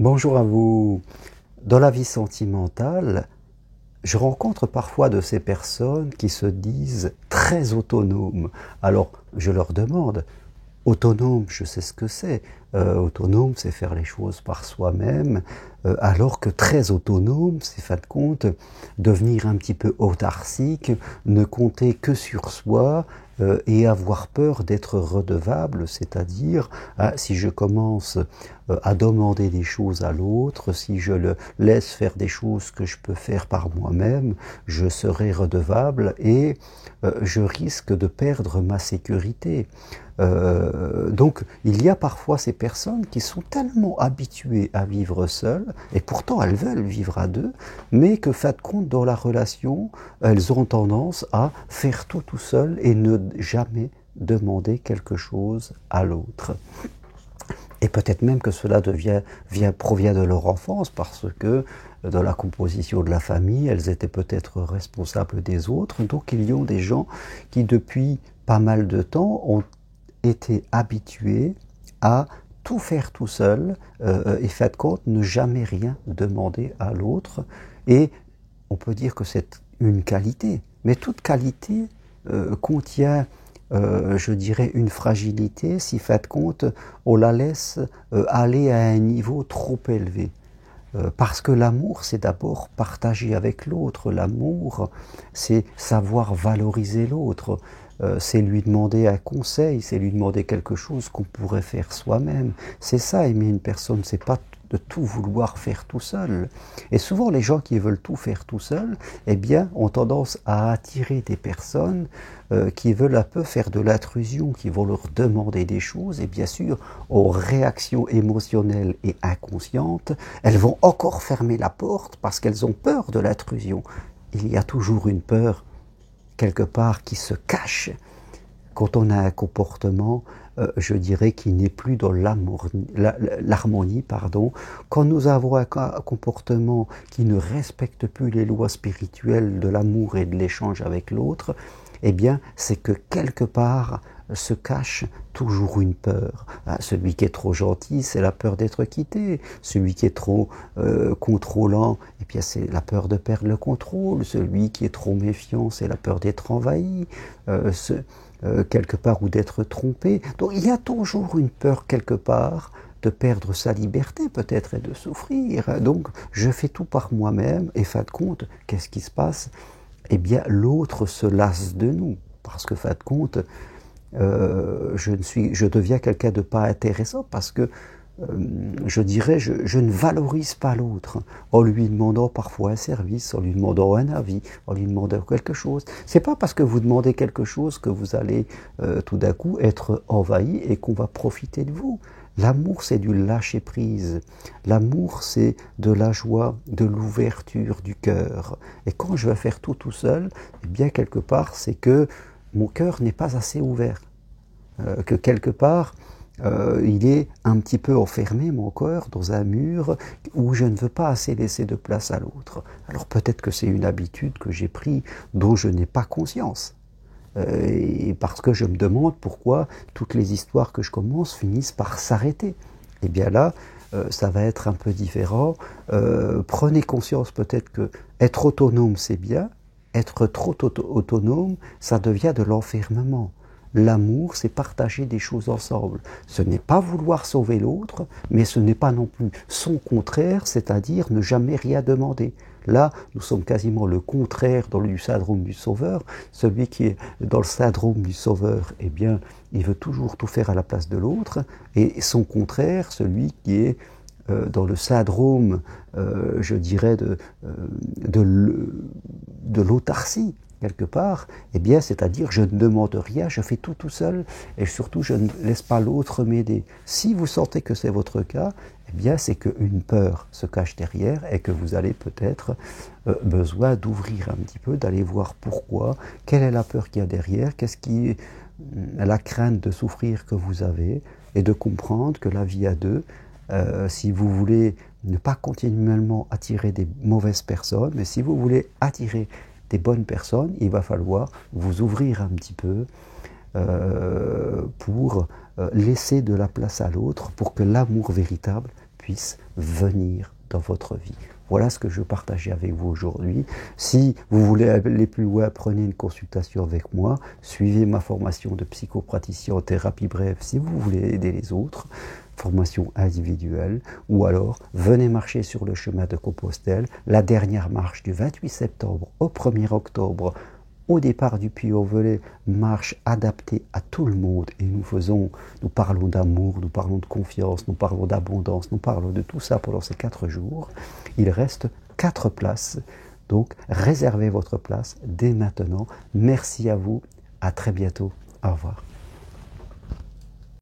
Bonjour à vous. Dans la vie sentimentale, je rencontre parfois de ces personnes qui se disent très autonomes. Alors, je leur demande, autonome, je sais ce que c'est. Autonome, c'est faire les choses par soi-même, alors que très autonome, c'est, fin de compte, devenir un petit peu autarcique, ne compter que sur soi, et avoir peur d'être redevable, c'est-à-dire si je commence à demander des choses à l'autre, si je le laisse faire des choses que je peux faire par moi-même, je serai redevable et je risque de perdre ma sécurité. Donc il y a parfois ces personnes qui sont tellement habituées à vivre seules, et pourtant elles veulent vivre à deux, mais que, fin de compte, dans la relation, elles ont tendance à faire tout seul et ne jamais demander quelque chose à l'autre. Et peut-être même que cela provient de leur enfance, parce que dans la composition de la famille, elles étaient peut-être responsables des autres. Donc il y a des gens qui, depuis pas mal de temps, ont été habitués à tout faire tout seul, et, fin de compte, ne jamais rien demander à l'autre. Et on peut dire que c'est une qualité. Mais toute qualité contient, je dirais, une fragilité si, fin de compte, on la laisse aller à un niveau trop élevé. Parce que l'amour, c'est d'abord partager avec l'autre. L'amour, c'est savoir valoriser l'autre. C'est lui demander un conseil, c'est lui demander quelque chose qu'on pourrait faire soi-même. C'est ça, aimer une personne, c'est pas de tout vouloir faire tout seul. Et souvent, les gens qui veulent tout faire tout seul, eh bien, ont tendance à attirer des personnes qui veulent un peu faire de l'intrusion, qui vont leur demander des choses, et bien sûr, aux réactions émotionnelles et inconscientes, elles vont encore fermer la porte parce qu'elles ont peur de l'intrusion. Il y a toujours une peur quelque part qui se cache quand on a un comportement, je dirais, qui n'est plus dans l'harmonie, pardon. Quand nous avons un comportement qui ne respecte plus les lois spirituelles de l'amour et de l'échange avec l'autre, eh bien, c'est que quelque part se cache toujours une peur. Celui qui est trop gentil, c'est la peur d'être quitté. Celui qui est trop contrôlant, eh bien, c'est la peur de perdre le contrôle. Celui qui est trop méfiant, c'est la peur d'être envahi. Quelque part, ou d'être trompé. Donc il y a toujours une peur quelque part de perdre sa liberté peut-être et de souffrir. Donc je fais tout par moi-même et, fin de compte, qu'est-ce qui se passe? Eh bien, l'autre se lasse de nous, parce que, fin de compte, je deviens quelqu'un de pas intéressant, parce que je dirais, je ne valorise pas l'autre en lui demandant parfois un service, en lui demandant un avis, en lui demandant quelque chose. C'est pas parce que vous demandez quelque chose que vous allez tout d'un coup être envahi et qu'on va profiter de vous. L'amour, c'est du lâcher-prise. L'amour, c'est de la joie, de l'ouverture du cœur. Et quand je vais faire tout seul, eh bien, quelque part, c'est que mon cœur n'est pas assez ouvert. Que quelque part, il est un petit peu enfermé, mon cœur, dans un mur où je ne veux pas assez laisser de place à l'autre. Alors peut-être que c'est une habitude que j'ai prise dont je n'ai pas conscience. Et parce que je me demande pourquoi toutes les histoires que je commence finissent par s'arrêter. Et bien là, ça va être un peu différent. Prenez conscience peut-être que être autonome, c'est bien. Être trop autonome, ça devient de l'enfermement. L'amour, c'est partager des choses ensemble. Ce n'est pas vouloir sauver l'autre, mais ce n'est pas non plus son contraire, c'est-à-dire ne jamais rien demander. Là, nous sommes quasiment le contraire du syndrome du sauveur. Celui qui est dans le syndrome du sauveur, eh bien, il veut toujours tout faire à la place de l'autre. Et son contraire, celui qui est dans le syndrome, je dirais, de l'autarcie, quelque part, eh bien, c'est-à-dire je ne demande rien, je fais tout seul, et surtout je ne laisse pas l'autre m'aider. Si vous sentez que c'est votre cas, eh bien, c'est qu'une peur se cache derrière et que vous allez peut-être besoin d'ouvrir un petit peu, d'aller voir pourquoi, quelle est la peur qu'il y a derrière, qu'est-ce qui est la crainte de souffrir que vous avez, et de comprendre que la vie à deux, si vous voulez ne pas continuellement attirer des mauvaises personnes, mais si vous voulez attirer des bonnes personnes, il va falloir vous ouvrir un petit peu pour laisser de la place à l'autre, pour que l'amour véritable puisse venir dans votre vie. Voilà ce que je partageais avec vous aujourd'hui. Si vous voulez aller plus loin, prenez une consultation avec moi, suivez ma formation de psychopraticien en thérapie brève si vous voulez aider les autres, formation individuelle, ou alors venez marcher sur le chemin de Compostelle, la dernière marche du 28 septembre au 1er octobre, au départ du Puy-en-Velay, marche adaptée à tout le monde, et nous parlons d'amour, nous parlons de confiance, nous parlons d'abondance, nous parlons de tout ça pendant ces 4 jours. Il reste 4 places, donc réservez votre place dès maintenant. Merci à vous, à très bientôt, au revoir.